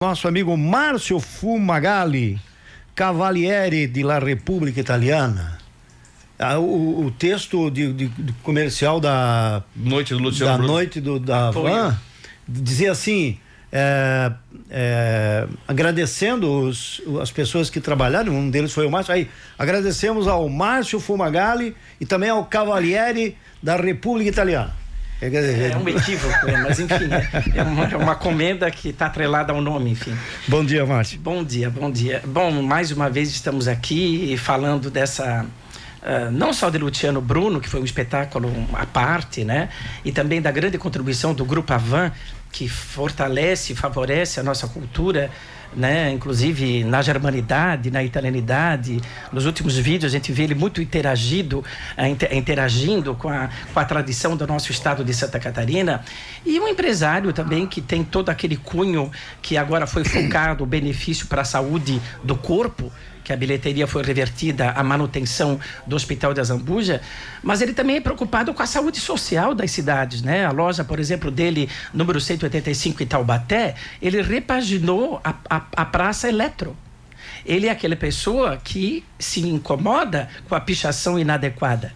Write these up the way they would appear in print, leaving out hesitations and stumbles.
Nosso amigo Márcio Fumagalli, Cavaliere de la Repubblica Italiana. O texto de comercial da Noite do Luciano Bruno. Noite da Van dizia assim, agradecendo as pessoas que trabalharam, um deles foi o Márcio, aí agradecemos ao Márcio Fumagalli e também ao Cavaliere da República Italiana. É um equívoco, mas enfim, é uma comenda que está atrelada ao nome, enfim. Bom dia, Márcio. Bom dia, bom dia. Bom, mais uma vez estamos aqui falando dessa... não só de Luciano Bruno, que foi um espetáculo à parte, né? E também da grande contribuição do Grupo Avan, que fortalece e favorece a nossa cultura, né? Inclusive na germanidade, na italianidade. Nos últimos vídeos a gente vê ele muito interagindo com a tradição do nosso estado de Santa Catarina. E um empresário também que tem todo aquele cunho que agora foi focado o benefício para a saúde do corpo, que a bilheteria foi revertida à manutenção do Hospital de Azambuja, mas ele também é preocupado com a saúde social das cidades, né? A loja, por exemplo, dele, número 185 em Taubaté, ele repaginou a Praça Eletro. Ele é aquela pessoa que se incomoda com a pichação inadequada.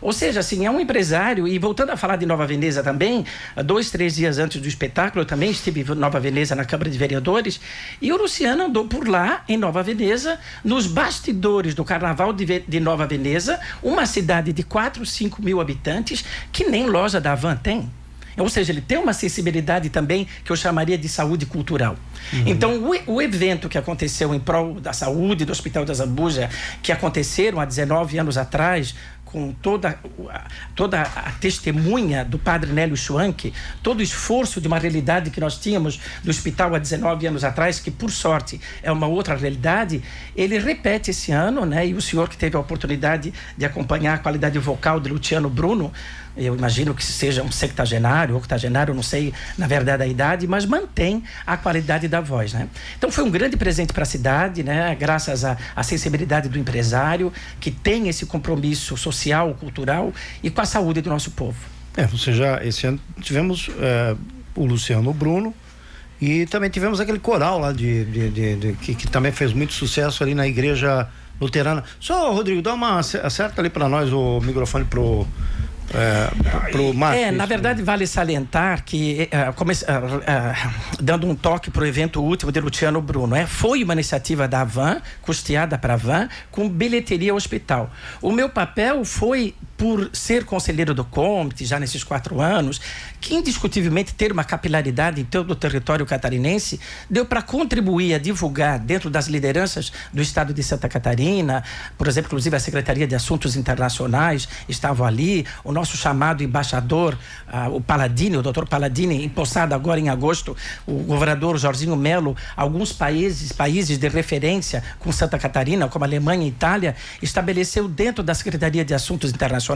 Ou seja, assim, é um empresário. E voltando a falar de Nova Veneza também, 2, 3 dias antes do espetáculo, eu também estive em Nova Veneza na Câmara de Vereadores, e o Luciano andou por lá, em Nova Veneza, nos bastidores do Carnaval de Nova Veneza, uma cidade de 4, 5 mil habitantes, que nem loja da Avan tem. Ou seja, ele tem uma sensibilidade também que eu chamaria de saúde cultural. Então, o evento que aconteceu em prol da saúde do Hospital de Azambuja, que aconteceram há 19 anos atrás, com toda a testemunha do padre Nélio Schwanck, todo o esforço de uma realidade que nós tínhamos no hospital há 19 anos atrás, que por sorte é uma outra realidade, ele repete esse ano, né? E o senhor que teve a oportunidade de acompanhar a qualidade vocal de Luciano Bruno, eu imagino que seja um septagenário, octogenário, não sei na verdade a idade, mas mantém a qualidade da voz, né? Então foi um grande presente para a cidade, né? Graças à sensibilidade do empresário, que tem esse compromisso social, cultural e com a saúde do nosso povo. Esse ano tivemos o Luciano Bruno e também tivemos aquele coral lá que também fez muito sucesso ali na igreja luterana. Só, Rodrigo, dá acerta ali para nós o microfone pro Márcio. Na verdade, vale salientar que, dando um toque para o evento último de Luciano Bruno, foi uma iniciativa da Avan, custeada para a Avan, com bilheteria ao hospital. O meu papel foi, por ser conselheiro do COMIT, já nesses 4 anos, que indiscutivelmente ter uma capilaridade em todo o território catarinense, deu para contribuir a divulgar dentro das lideranças do estado de Santa Catarina, por exemplo, inclusive a Secretaria de Assuntos Internacionais estavam ali, o nosso chamado embaixador, o Palladini, o doutor Palladini, empossado agora em agosto, o governador Jorginho Melo, alguns países de referência com Santa Catarina, como Alemanha e Itália, estabeleceu dentro da Secretaria de Assuntos Internacionais,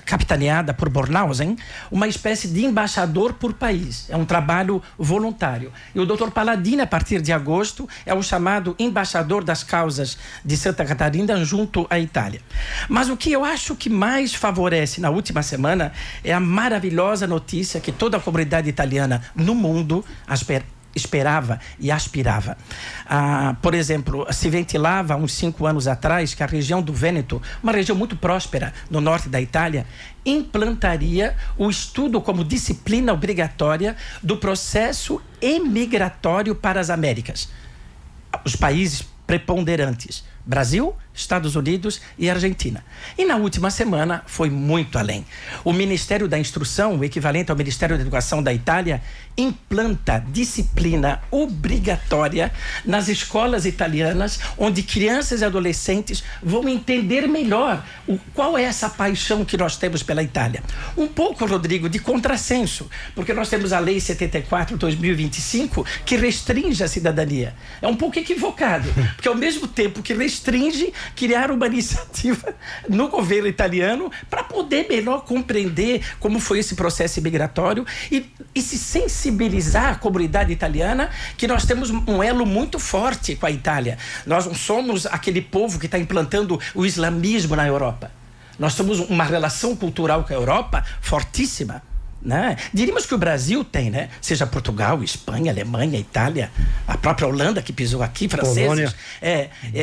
capitaneada por Bornhausen, uma espécie de embaixador por país. É um trabalho voluntário. E o doutor Palladini, a partir de agosto, é o chamado embaixador das causas de Santa Catarina junto à Itália. Mas o que eu acho que mais favorece na última semana é a maravilhosa notícia que toda a comunidade italiana no mundo esperava e aspirava. Por exemplo, se ventilava há uns 5 anos atrás que a região do Vêneto, uma região muito próspera no norte da Itália, implantaria o estudo como disciplina obrigatória do processo emigratório para as Américas. Os países preponderantes: Brasil, Estados Unidos e Argentina. E na última semana foi muito além. O Ministério da Instrução, o equivalente ao Ministério da Educação da Itália, implanta disciplina obrigatória nas escolas italianas, onde crianças e adolescentes vão entender melhor qual é essa paixão que nós temos pela Itália. Um pouco, Rodrigo, de contrassenso, porque nós temos a Lei 74/2025 que restringe a cidadania. É um pouco equivocado, porque ao mesmo tempo que restringe, criar uma iniciativa no governo italiano para poder melhor compreender como foi esse processo migratório e se sensibilizar a comunidade italiana, que nós temos um elo muito forte com a Itália. Nós não somos aquele povo que está implantando o islamismo na Europa. Nós temos uma relação cultural com a Europa fortíssima. né? Diríamos que o Brasil tem, né? Seja Portugal, Espanha, Alemanha, Itália, a própria Holanda que pisou aqui, franceses.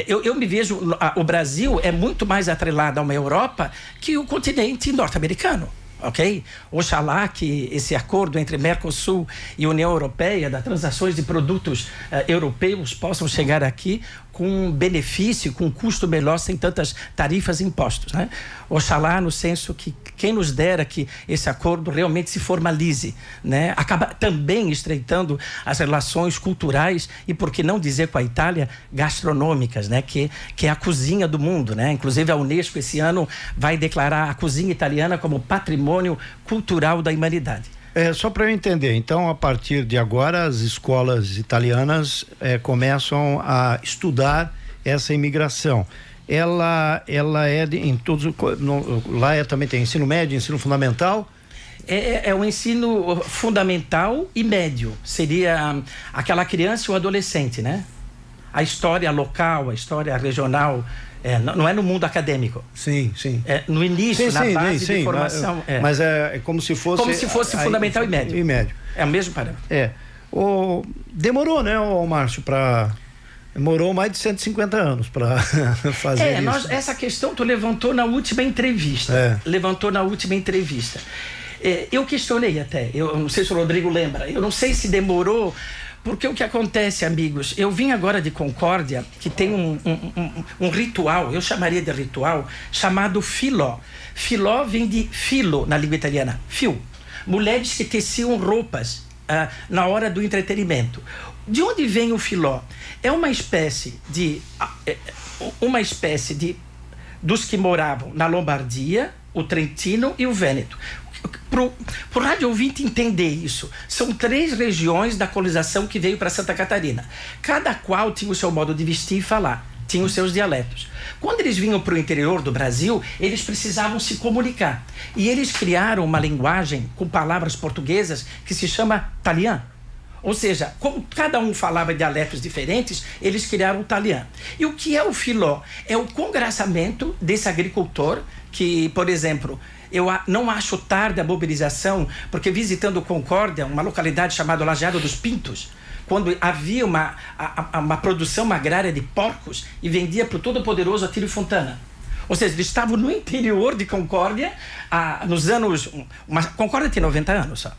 Eu me vejo, o Brasil é muito mais atrelado a uma Europa que o continente norte-americano. Ok? Oxalá que esse acordo entre Mercosul e União Europeia, das transações de produtos europeus, possam chegar aqui com benefício, com custo melhor, sem tantas tarifas e impostos, né? Oxalá no senso que quem nos dera que esse acordo realmente se formalize, né? Acaba também estreitando as relações culturais e, por que não dizer, com a Itália, gastronômicas, né? Que é a cozinha do mundo, né? Inclusive a Unesco esse ano vai declarar a cozinha italiana como patrimônio cultural da humanidade. Só para eu entender, então, a partir de agora, as escolas italianas começam a estudar essa imigração. Ela é em todos, lá também tem ensino médio, ensino fundamental? É o ensino fundamental e médio. Seria aquela criança e o adolescente, né? A história local, a história regional. Não é no mundo acadêmico. Sim. No início, na base de formação. Mas é como se fosse... Como se fosse fundamental e médio. É o mesmo parâmetro. Demorou, né, Márcio, demorou mais de 150 anos para fazer isso. Essa questão tu levantou na última entrevista. Eu questionei até, eu não sei se o Rodrigo lembra, eu não sei se demorou. Porque o que acontece, amigos, eu vim agora de Concórdia, que tem um ritual, eu chamaria de ritual, chamado filó. Filó vem de filo na língua italiana, fio. Mulheres que teciam roupas na hora do entretenimento. De onde vem o filó? É uma espécie de dos que moravam na Lombardia, o Trentino e o Vêneto. Para o rádio ouvinte entender isso, são 3 regiões da colonização que veio para Santa Catarina. Cada qual tinha o seu modo de vestir e falar, tinha os seus dialetos. Quando eles vinham para o interior do Brasil, eles precisavam se comunicar. E eles criaram uma linguagem com palavras portuguesas que se chama talian. Ou seja, como cada um falava dialetos diferentes, eles criaram o talian. E o que é o filó? É o congraçamento desse agricultor que, por exemplo... Eu não acho tarde a mobilização, porque visitando Concórdia, uma localidade chamada Lajeado dos Pintos, quando havia uma produção agrária de porcos e vendia para o todo-poderoso Atílio Fontana. Ou seja, eles estavam no interior de Concórdia, nos anos... Concórdia tem 90 anos só.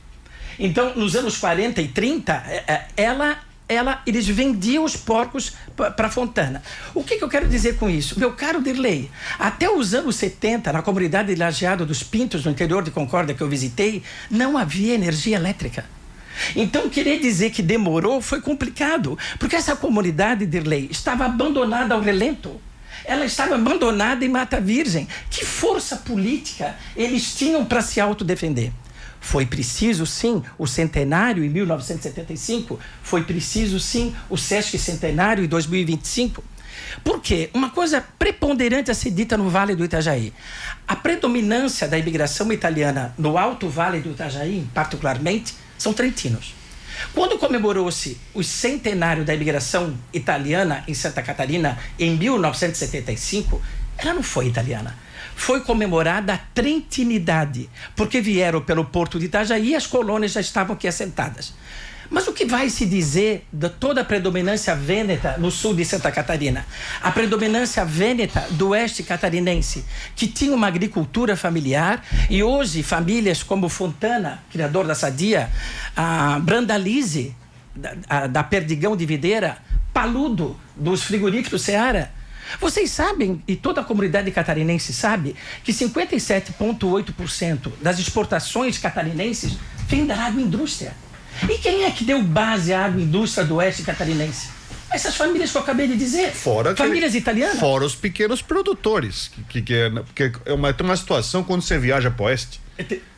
Então, nos anos 40 e 30, eles vendiam os porcos para Fontana. O que eu quero dizer com isso? Meu caro Dirley, até os anos 70, na comunidade de Lajeado dos Pintos, no interior de Concórdia, que eu visitei, não havia energia elétrica. Então, querer dizer que demorou foi complicado, porque essa comunidade, Dirley, estava abandonada ao relento. Ela estava abandonada em Mata Virgem. Que força política eles tinham para se autodefender? Foi preciso, sim, o centenário em 1975. Foi preciso, sim, o Sesc Centenário em 2025. Por quê? Uma coisa preponderante a ser dita no Vale do Itajaí. A predominância da imigração italiana no Alto Vale do Itajaí, particularmente, são trentinos. Quando comemorou-se o centenário da imigração italiana em Santa Catarina, em 1975, ela não foi italiana. Foi comemorada a trentinidade, porque vieram pelo porto de Itajaí e as colônias já estavam aqui assentadas. Mas o que vai se dizer de toda a predominância vêneta no sul de Santa Catarina? A predominância vêneta do oeste catarinense, que tinha uma agricultura familiar, e hoje famílias como Fontana, criador da Sadia, a Brandalize, da Perdigão de Videira, Paludo, dos frigoríficos Seara. Vocês sabem, e toda a comunidade catarinense sabe, que 57,8% das exportações catarinenses vêm da agroindústria. E quem é que deu base à agroindústria do oeste catarinense? Essas famílias que eu acabei de dizer. Famílias italianas. Fora os pequenos produtores. Porque tem uma situação quando você viaja para o oeste.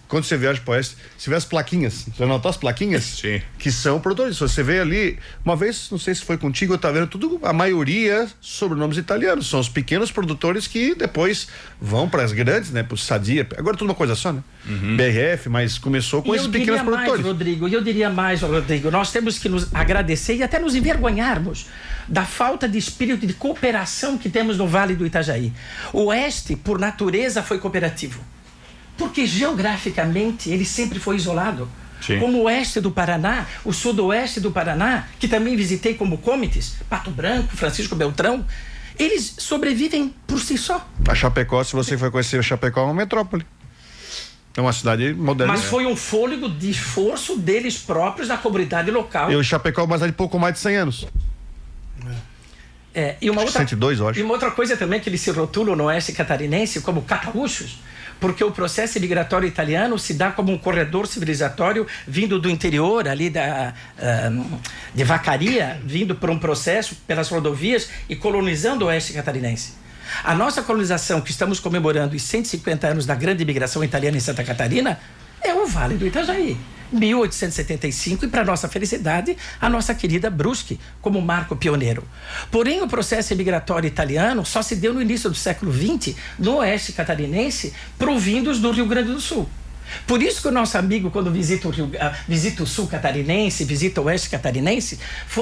Quando você viaja para o oeste, você vê as plaquinhas. Você anotou as plaquinhas? Sim. Que são produtores. Você vê ali, uma vez, não sei se foi contigo, eu estava vendo tudo, a maioria sobrenomes italianos. São os pequenos produtores que depois vão para as grandes, né? Para o Sadia. Agora tudo uma coisa só, né? Uhum. BRF, mas começou com esses pequenos produtores. Eu diria mais, Rodrigo, nós temos que nos agradecer e até nos envergonharmos da falta de espírito de cooperação que temos no Vale do Itajaí. O oeste, por natureza, foi cooperativo. Porque geograficamente ele sempre foi isolado. Sim. Como o oeste do Paraná, o sudoeste do Paraná, que também visitei como Comites, Pato Branco, Francisco Beltrão, eles sobrevivem por si só. A Chapecó, se você foi conhecer a Chapecó, é uma metrópole. É uma cidade moderna. Mas foi um fôlego de esforço deles próprios, da comunidade local. E o Chapecó é uma cidade de pouco mais de 100 anos. E uma outra, 102, eu acho. E uma outra coisa também que eles se rotulam no oeste catarinense como cataúchos, porque o processo migratório italiano se dá como um corredor civilizatório vindo do interior, ali de Vacaria, vindo por um processo pelas rodovias e colonizando o oeste catarinense. A nossa colonização, que estamos comemorando os 150 anos da grande imigração italiana em Santa Catarina, é o Vale do Itajaí. 1875, e para nossa felicidade, a nossa querida Brusque como marco pioneiro. Porém, o processo migratório italiano só se deu no início do século XX, no oeste catarinense, provindos do Rio Grande do Sul. Por isso que o nosso amigo, quando visita o sul catarinense, visita o oeste catarinense,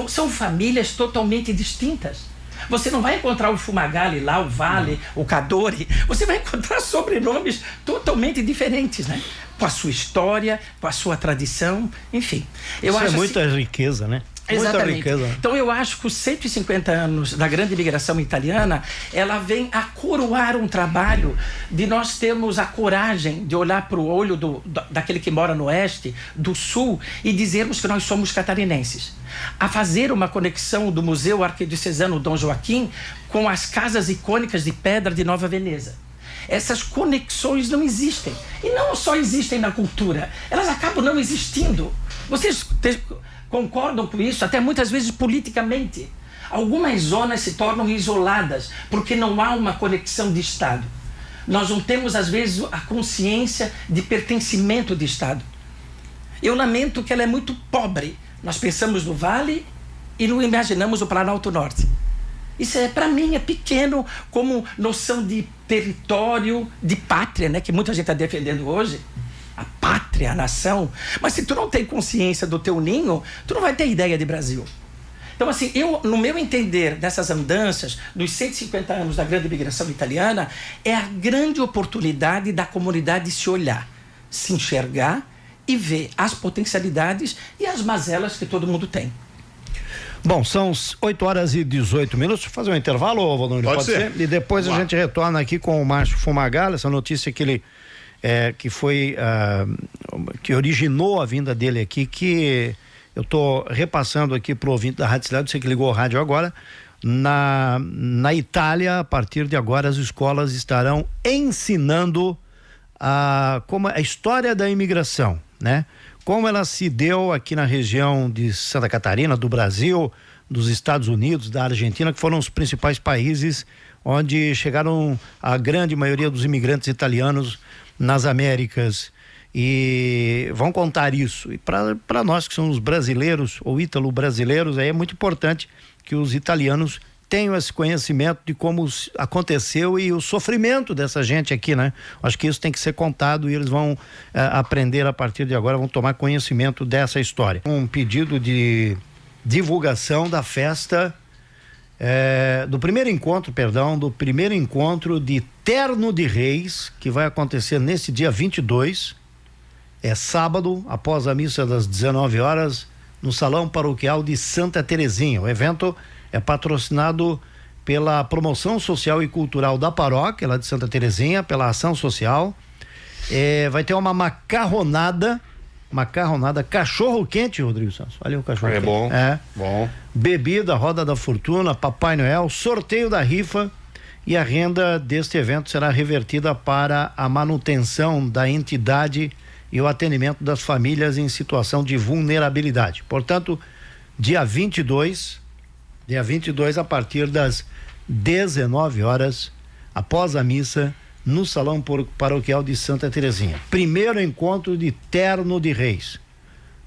são famílias totalmente distintas. Você não vai encontrar o Fumagalli lá, o Vale, o Cadore. Você vai encontrar sobrenomes totalmente diferentes, né? Com a sua história, com a sua tradição, enfim. Isso é muita riqueza, né? Exatamente. Muita riqueza. Então eu acho que os 150 anos da grande imigração italiana, ela vem a coroar um trabalho de nós termos a coragem de olhar para o olho daquele que mora no oeste, do sul, e dizermos que nós somos catarinenses. A fazer uma conexão do Museu Arquidiocesano Dom Joaquim com as casas icônicas de pedra de Nova Veneza. Essas conexões não existem. E não só existem na cultura, elas acabam não existindo. Vocês concordam com isso? Até muitas vezes politicamente. Algumas zonas se tornam isoladas porque não há uma conexão de Estado. Nós não temos, às vezes, a consciência de pertencimento de Estado. Eu lamento que ela é muito pobre. Nós pensamos no Vale e não imaginamos o Planalto Norte. Isso, para mim, é pequeno como noção de território, de pátria, né? Que muita gente está defendendo hoje. A pátria, a nação. Mas se tu não tem consciência do teu ninho, tu não vai ter ideia de Brasil. Então, assim, no meu entender dessas andanças, dos 150 anos da grande imigração italiana, é a grande oportunidade da comunidade se olhar, se enxergar e ver as potencialidades e as mazelas que todo mundo tem. Bom, são 8h18. Vou fazer um intervalo, Valdomiro? Pode ser. E depois a gente retorna aqui com o Márcio Fumagalli, essa notícia que ele que originou a vinda dele aqui, que eu estou repassando aqui para o ouvinte da Rádio Cidade, você que ligou o rádio agora. Na Itália, a partir de agora, as escolas estarão ensinando como a história da imigração, né? Como ela se deu aqui na região de Santa Catarina, do Brasil, dos Estados Unidos, da Argentina, que foram os principais países onde chegaram a grande maioria dos imigrantes italianos nas Américas, e vão contar isso. E para nós que somos brasileiros ou ítalo-brasileiros, aí é muito importante que os italianos tenham esse conhecimento de como aconteceu e o sofrimento dessa gente aqui, né? Acho que isso tem que ser contado e eles vão aprender a partir de agora, vão tomar conhecimento dessa história. Um pedido de divulgação da festa do primeiro encontro de Terno de Reis, que vai acontecer nesse dia 22, sábado, após a missa das 19 horas, no Salão Paroquial de Santa Terezinha. O evento é patrocinado pela Promoção Social e Cultural da Paróquia, lá de Santa Terezinha, pela Ação Social. Vai ter uma macarronada, cachorro quente, Rodrigo Santos. Olha o cachorro quente. Bom. Bom. Bebida, roda da fortuna, Papai Noel, sorteio da rifa, e a renda deste evento será revertida para a manutenção da entidade e o atendimento das famílias em situação de vulnerabilidade. Portanto, dia 22, a partir das 19 horas, após a missa, no Salão Paroquial de Santa Terezinha. Primeiro encontro de Terno de Reis.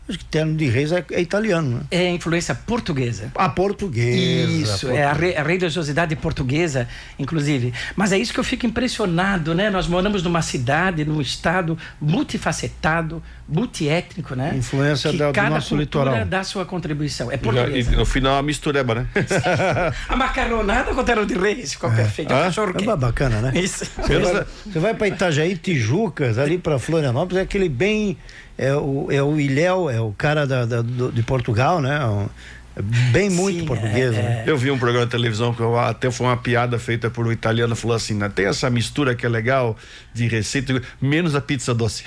Acho que Terno de Reis é italiano, né? É influência portuguesa. A portuguesa. Isso, é a religiosidade portuguesa, inclusive. Mas é isso que eu fico impressionado, né? Nós moramos numa cidade, num estado multifacetado, multiétnico, né? Influência que do cada nosso cultura litoral. dá sua contribuição. É E portuguesa. no final, a mistureba, né? A macarronada com Terno de Reis ficou perfeito. É um cachorro É quente. bacana, né? Isso. Você vai para Itajaí, Tijucas, ali para Florianópolis, é aquele bem... É o Ilhéu, é o cara de Portugal, né? Bem muito Sim, português, né? Eu vi um programa de televisão que até foi uma piada feita por um italiano, falou assim, né, tem essa mistura que é legal de receita, menos a pizza doce.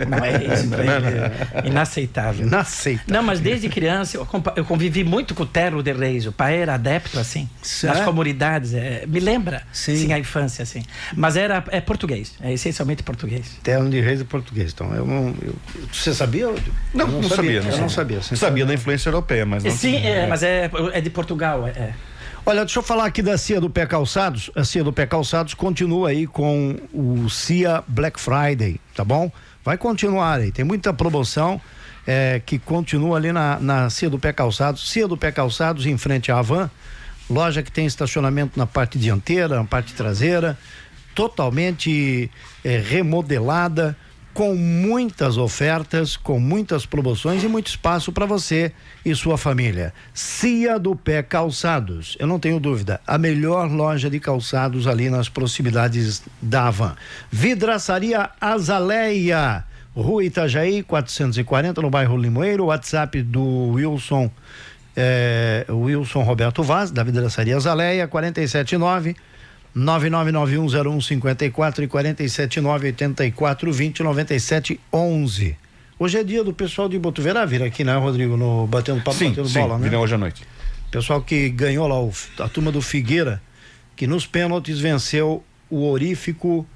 Não é isso, é inaceitável. Inaceitável. Não, mas desde criança eu convivi muito com o Terno de Reis. O pai era adepto, assim, nas comunidades. Me lembra, sim, a infância, assim. Mas é português, é essencialmente português. Terno de Reis é português. Então, você sabia? Não, não sabia. Eu não sabia. Sabia da influência europeia, mas não. Sim, mas é de Portugal. Olha, deixa eu falar aqui da Cia do Pé Calçados. A Cia do Pé Calçados continua aí com o Cia Black Friday, tá bom? Vai continuar aí, tem muita promoção que continua ali na Cia do Pé Calçados. Cia do Pé Calçados, em frente à Havan, loja que tem estacionamento na parte dianteira, na parte traseira, totalmente remodelada, com muitas ofertas, com muitas promoções e muito espaço para você e sua família. Cia do Pé Calçados, eu não tenho dúvida, a melhor loja de calçados ali nas proximidades da Havan. Vidraçaria Azaleia, Rua Itajaí 440, no bairro Limoeiro. WhatsApp do Wilson Roberto Vaz, da Vidraçaria Azaleia, 479 99910154 e 47984209711. Hoje é dia do pessoal de Botuverá vir aqui, né, Rodrigo? No Batendo Papo, Batendo Bola, né? Sim, hoje à noite. Pessoal que ganhou lá, a turma do Figueira, que nos pênaltis venceu o Orífico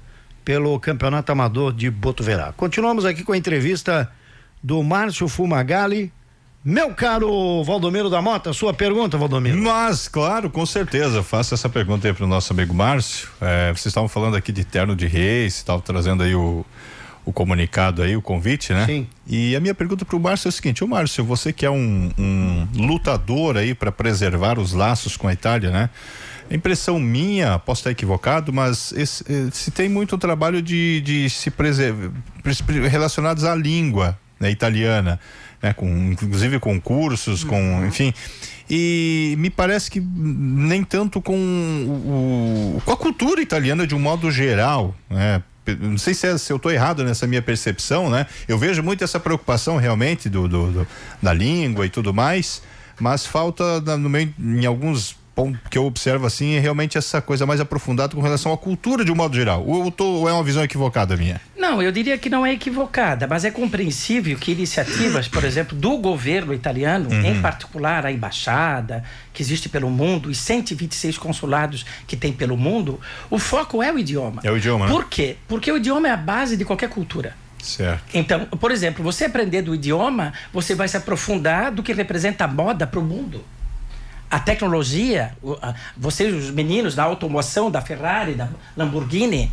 pelo Campeonato Amador de Botuverá. Continuamos aqui com a entrevista do Márcio Fumagalli. Meu caro Valdomiro da Mota, sua pergunta, Valdomiro. Mas, claro, com certeza, faço essa pergunta aí pro nosso amigo Márcio. Vocês estavam falando aqui de Terno de Reis, estavam trazendo aí o comunicado aí, o convite, né? Sim. E a minha pergunta pro Márcio é o seguinte: ô Márcio, você que é um lutador aí para preservar os laços com a Itália, né? A impressão minha, posso estar equivocado, mas se tem muito trabalho de se preservar, relacionados à língua, né, italiana, né, inclusive com cursos, enfim, e me parece que nem tanto com a cultura italiana de um modo geral, né? Não sei se eu estou errado nessa minha percepção, né? Eu vejo muito essa preocupação realmente da língua e tudo mais, mas falta em alguns pontos que eu observo assim, é realmente essa coisa mais aprofundada com relação à cultura de um modo geral. Ou é uma visão equivocada minha? Não, eu diria que não é equivocada, mas é compreensível que iniciativas, por exemplo, do governo italiano, em particular a embaixada que existe pelo mundo, os 126 consulados que tem pelo mundo, o foco é o idioma. É o idioma, né? Por quê? Porque o idioma é a base de qualquer cultura. Certo. Então, por exemplo, você aprender do idioma, você vai se aprofundar do que representa a moda para o mundo. A tecnologia, vocês, os meninos da automoção, da Ferrari, da Lamborghini,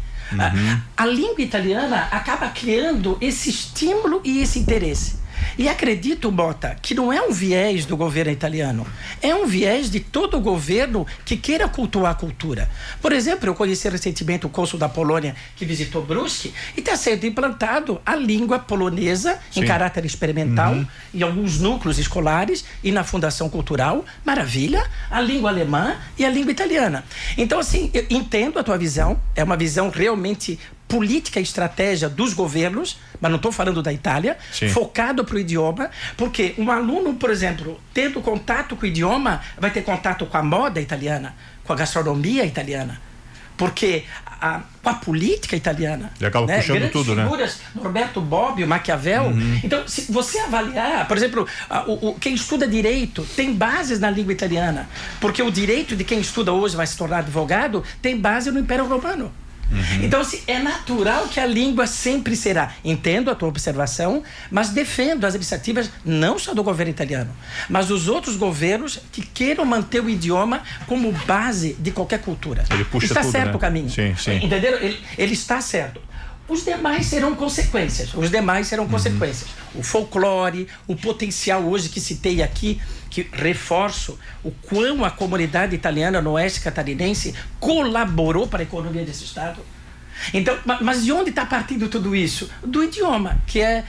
a língua italiana acaba criando esse estímulo e esse interesse. E acredito, Bota, que não é um viés do governo italiano, é um viés de todo o governo que queira cultuar a cultura. Por exemplo, eu conheci recentemente o cônsul da Polônia que visitou Brusque e está sendo implantado a língua polonesa em caráter experimental em alguns núcleos escolares e na Fundação Cultural. Maravilha! A língua alemã e a língua italiana. Então, assim, eu entendo a tua visão, é uma visão realmente política e estratégia dos governos, mas não estou falando da Itália, focado para o idioma, porque um aluno, por exemplo, tendo contato com o idioma, vai ter contato com a moda italiana, com a gastronomia italiana, porque com a política italiana. E acaba puxando grandes tudo, figuras, né? Norberto Bobbio, Maquiavel. Então, se você avaliar, por exemplo, quem estuda direito tem bases na língua italiana, porque o direito de quem estuda hoje vai se tornar advogado tem base no Império Romano. Então, assim, é natural que a língua sempre será. Entendo a tua observação, mas defendo as iniciativas não só do governo italiano, mas dos outros governos que queiram manter o idioma como base de qualquer cultura. Ele puxa está tudo, certo, né? O caminho. Sim. Entenderam? Ele está certo. Os demais serão consequências. O folclore, o potencial hoje que citei aqui, que reforço o quão a comunidade italiana no oeste catarinense colaborou para a economia desse estado. Então, mas de onde está partindo tudo isso? Do idioma, que é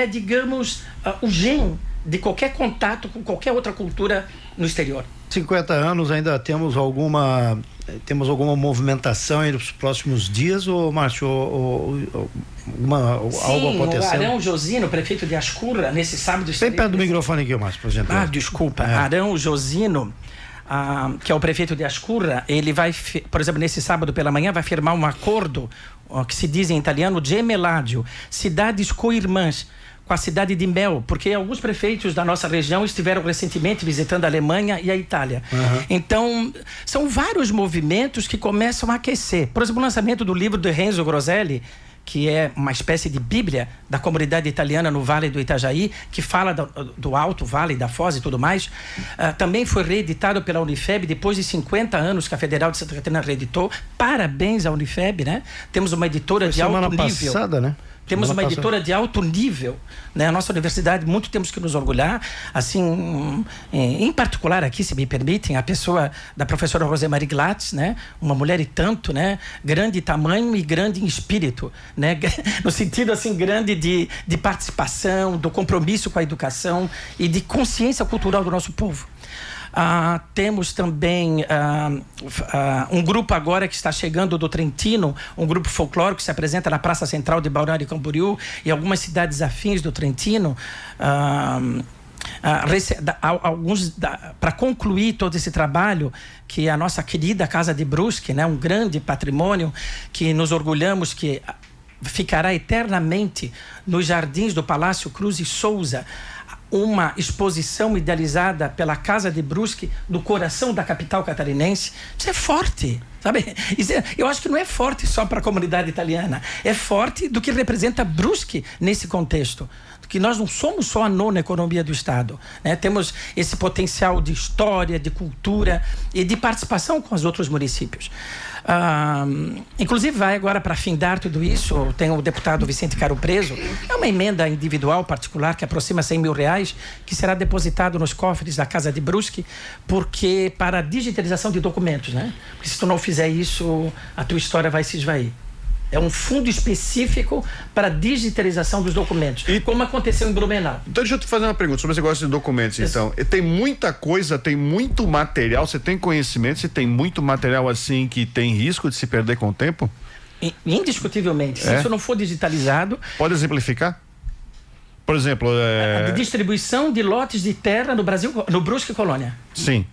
digamos, o gene de qualquer contato com qualquer outra cultura no exterior. 50 anos, ainda temos alguma movimentação aí nos próximos dias, ou Márcio, algo acontecendo? O Arão Josino, prefeito de Ascurra, nesse sábado... Bem perto do microfone aqui, Márcio, por exemplo. Desculpa. Arão Josino, que é o prefeito de Ascurra, ele vai, por exemplo, nesse sábado pela manhã, vai firmar um acordo, que se diz em italiano, gemellaggio, cidades co-irmãs, com a cidade de Mel, porque alguns prefeitos da nossa região estiveram recentemente visitando a Alemanha e a Itália. Então, são vários movimentos que começam a aquecer. Por exemplo, o lançamento do livro de Renzo Groselli, que é uma espécie de bíblia da comunidade italiana no Vale do Itajaí, que fala do Alto Vale, da Foz e tudo mais, também foi reeditado pela Unifeb, depois de 50 anos que a Federal de Santa Catarina reeditou. Parabéns à Unifeb, né? Temos uma editora de alto nível. Semana passada, né? Temos uma editora de alto nível, né? A nossa universidade, muito temos que nos orgulhar, assim, em particular aqui, se me permitem, a pessoa da professora Rosemarie Glatz, né? Uma mulher e tanto, né? Grande tamanho e grande em espírito, né? No sentido, assim, grande de participação, do compromisso com a educação e de consciência cultural do nosso povo. Temos também um grupo agora que está chegando do Trentino, um grupo folclórico que se apresenta na Praça Central de Balneário Camboriú e algumas cidades afins do Trentino, para concluir todo esse trabalho, que a nossa querida Casa de Brusque, né, um grande patrimônio que nos orgulhamos que ficará eternamente nos jardins do Palácio Cruz e Souza, uma exposição idealizada pela Casa de Brusque do coração da capital catarinense. Isso é forte, sabe? Eu acho que não é forte só para a comunidade italiana, é forte do que representa Brusque nesse contexto, que nós não somos só a nona economia do Estado, né? Temos esse potencial de história, de cultura e de participação com os outros municípios. Inclusive vai agora para findar tudo isso, tem o deputado Vicente Caro Preso, é uma emenda individual particular que aproxima R$100 mil, que será depositado nos cofres da Casa de Brusque, porque para a digitalização de documentos, né? Porque se tu não fizer isso, a tua história vai se esvair. É um fundo específico para a digitalização dos documentos, como aconteceu em Blumenau. Então deixa eu te fazer uma pergunta sobre esse negócio de documentos. Então, tem muita coisa, tem muito material, você tem conhecimento, você tem muito material assim que tem risco de se perder com o tempo? Indiscutivelmente. Se isso não for digitalizado... Pode exemplificar? Por exemplo... A distribuição de lotes de terra no Brasil, no Brusque Colônia. Sim.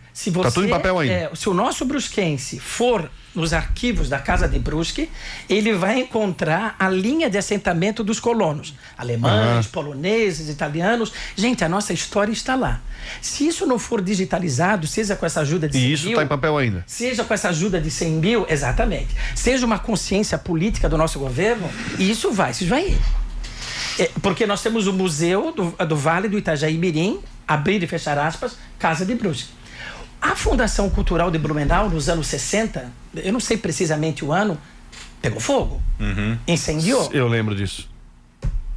Tá tudo em papel ainda. Se o nosso brusquense for nos arquivos da Casa de Brusque, ele vai encontrar a linha de assentamento dos colonos. Alemães, poloneses, italianos. Gente, a nossa história está lá. Se isso não for digitalizado, seja com essa ajuda de 100 mil... E isso está em papel ainda? Seja com essa ajuda de 100 mil, exatamente. Seja uma consciência política do nosso governo, e isso vai se esvair. Porque nós temos o Museu do Vale do Itajaí Mirim, abrir e fechar aspas, Casa de Brusque. A Fundação Cultural de Blumenau, nos anos 60, eu não sei precisamente o ano, pegou fogo, incendiou. Eu lembro disso.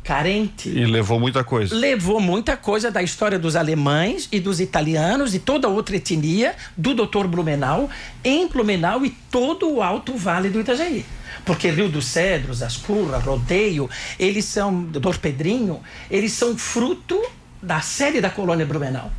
Carente. E levou muita coisa. Levou muita coisa da história dos alemães e dos italianos e toda outra etnia do Dr. Blumenau, em Blumenau e todo o Alto Vale do Itajaí. Porque Rio dos Cedros, Ascurra, Rodeio, eles são, Dr. Pedrinho, eles são fruto da sede da colônia Blumenau.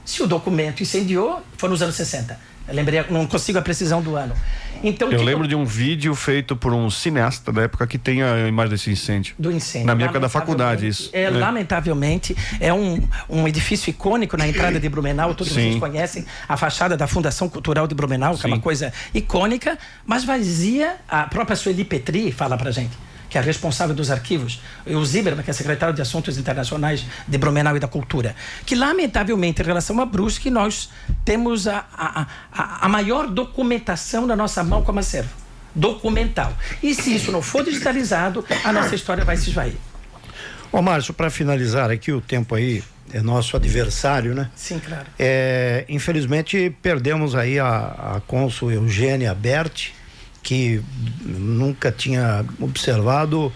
Se o documento incendiou, foi nos anos 60. Eu lembrei, não consigo a precisão do ano. Então, eu lembro de um vídeo feito por um cineasta da época que tem a imagem desse incêndio. Do incêndio. Na minha época da faculdade, isso. Lamentavelmente, é um edifício icônico na entrada de Blumenau, todos vocês conhecem, a fachada da Fundação Cultural de Blumenau, que é uma coisa icônica, mas vazia. A própria Sueli Petri fala pra gente, que é a responsável dos arquivos, e o Zimmermann, que é secretário de Assuntos Internacionais de Blumenau e da Cultura, que lamentavelmente, em relação a Brusque, nós temos a maior documentação na nossa mão como acervo documental. E se isso não for digitalizado, a nossa história vai se esvair. Ô Márcio, para finalizar aqui, o tempo aí é nosso adversário, né? Sim, claro. Infelizmente, perdemos aí a cônsul Eugênia Berti, que nunca tinha observado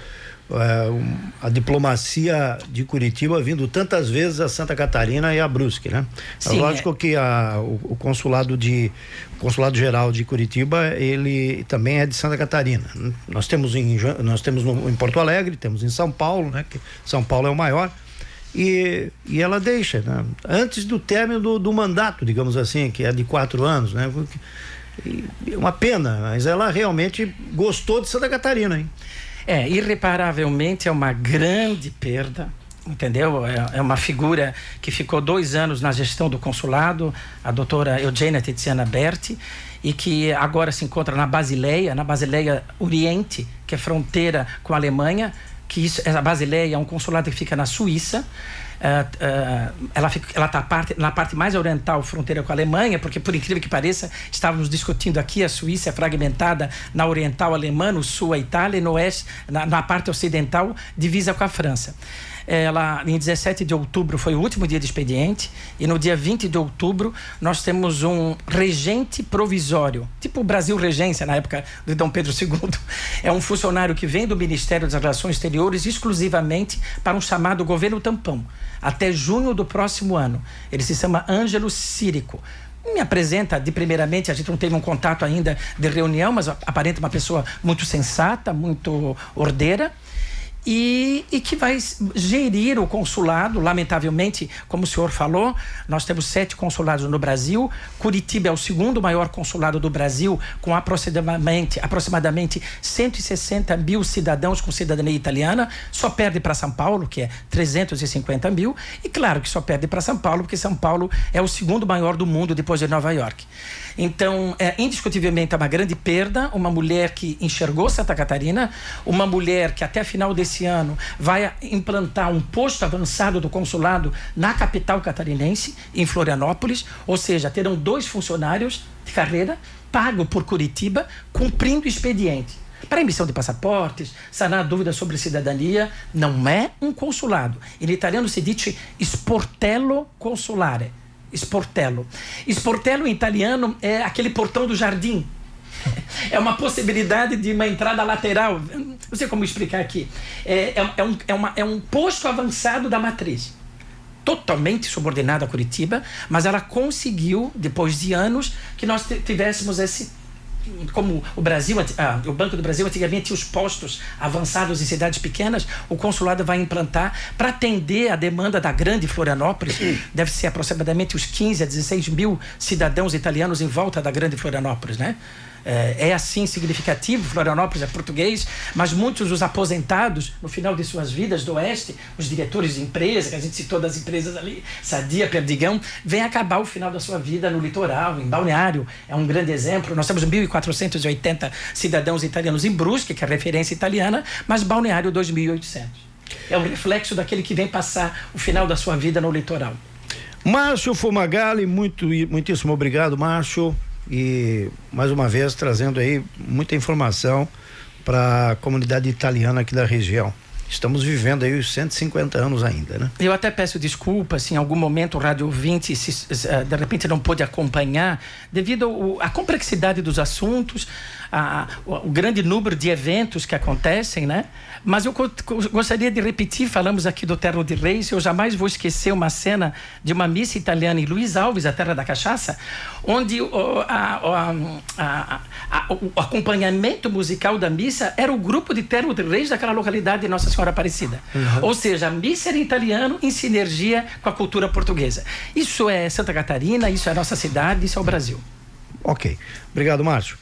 a diplomacia de Curitiba vindo tantas vezes a Santa Catarina e a Brusque, né? Sim, lógico que o consulado geral de Curitiba, ele também é de Santa Catarina. Nós temos em Porto Alegre, temos em São Paulo, né? Que São Paulo é o maior. E ela deixa, né? Antes do término do mandato, digamos assim, que é de 4 anos, né? É uma pena, mas ela realmente gostou de Santa Catarina, hein? Irreparavelmente é uma grande perda, entendeu? É uma figura que ficou 2 anos na gestão do consulado, a doutora Eugênia Tiziana Berti, e que agora se encontra na Basileia Oriente, que é fronteira com a Alemanha, a Basileia é um consulado que fica na Suíça. Ela está na parte mais oriental, fronteira com a Alemanha, porque, por incrível que pareça, estávamos discutindo aqui, a Suíça é fragmentada na oriental alemã, no sul a Itália, e no oeste, na parte ocidental, divisa com a França. Ela, em 17 de outubro, foi o último dia de expediente, e no dia 20 de outubro nós temos um regente provisório, tipo o Brasil Regência na época de Dom Pedro II. É um funcionário que vem do Ministério das Relações Exteriores exclusivamente para um chamado governo tampão, até junho do próximo ano. Ele se chama Ângelo Círico. Me apresenta, primeiramente, a gente não teve um contato ainda de reunião, mas aparenta uma pessoa muito sensata, muito ordeira, e que vai gerir o consulado. Lamentavelmente, como o senhor falou, nós temos 7 consulados no Brasil. Curitiba é o segundo maior consulado do Brasil, com aproximadamente 160 mil cidadãos com cidadania italiana. Só perde para São Paulo, que é 350 mil, e claro que só perde para São Paulo, porque São Paulo é o segundo maior do mundo depois de Nova York. Então, indiscutivelmente é uma grande perda, uma mulher que enxergou Santa Catarina, uma mulher que até final desse ano vai implantar um posto avançado do consulado na capital catarinense, em Florianópolis, ou seja, terão 2 funcionários de carreira pago por Curitiba, cumprindo o expediente para emissão de passaportes, sanar dúvidas sobre cidadania. Não é um consulado. Em italiano se diz sportello consulare. Sportello. Sportello em italiano é aquele portão do jardim. É uma possibilidade de uma entrada lateral. Não sei como explicar aqui. É um posto avançado da matriz, totalmente subordinado a Curitiba, mas ela conseguiu, depois de anos, que nós tivéssemos como o Banco do Brasil antigamente tinha os postos avançados em cidades pequenas, o consulado vai implantar para atender a demanda da grande Florianópolis. Deve ser aproximadamente uns 15 a 16 mil cidadãos italianos em volta da grande Florianópolis, né? É assim significativo. Florianópolis é português, mas muitos dos aposentados no final de suas vidas do Oeste, os diretores de empresa, que a gente citou das empresas ali, Sadia, Perdigão, vêm acabar o final da sua vida no litoral, em Balneário. É um grande exemplo. Nós temos 1.480 cidadãos italianos em Brusque, que é referência italiana, mas Balneário 2.800. É o reflexo daquele que vem passar o final da sua vida no litoral. Márcio Fumagalli, muitíssimo obrigado, Márcio. E mais uma vez trazendo aí muita informação para a comunidade italiana aqui da região. Estamos vivendo aí os 150 anos ainda, né? Eu até peço desculpas se em algum momento o rádio ouvinte de repente não pôde acompanhar, devido à complexidade dos assuntos, o grande número de eventos que acontecem, né? Mas eu gostaria de repetir, falamos aqui do Terno de Reis, eu jamais vou esquecer uma cena de uma missa italiana em Luiz Alves, a terra da cachaça, onde o acompanhamento musical da missa era o grupo de Terno de Reis daquela localidade de Nossa Senhora Aparecida. Uhum. Ou seja, a missa era em italiano em sinergia com a cultura portuguesa. Isso é Santa Catarina, isso é a nossa cidade, isso é o Brasil. Ok. Obrigado, Márcio.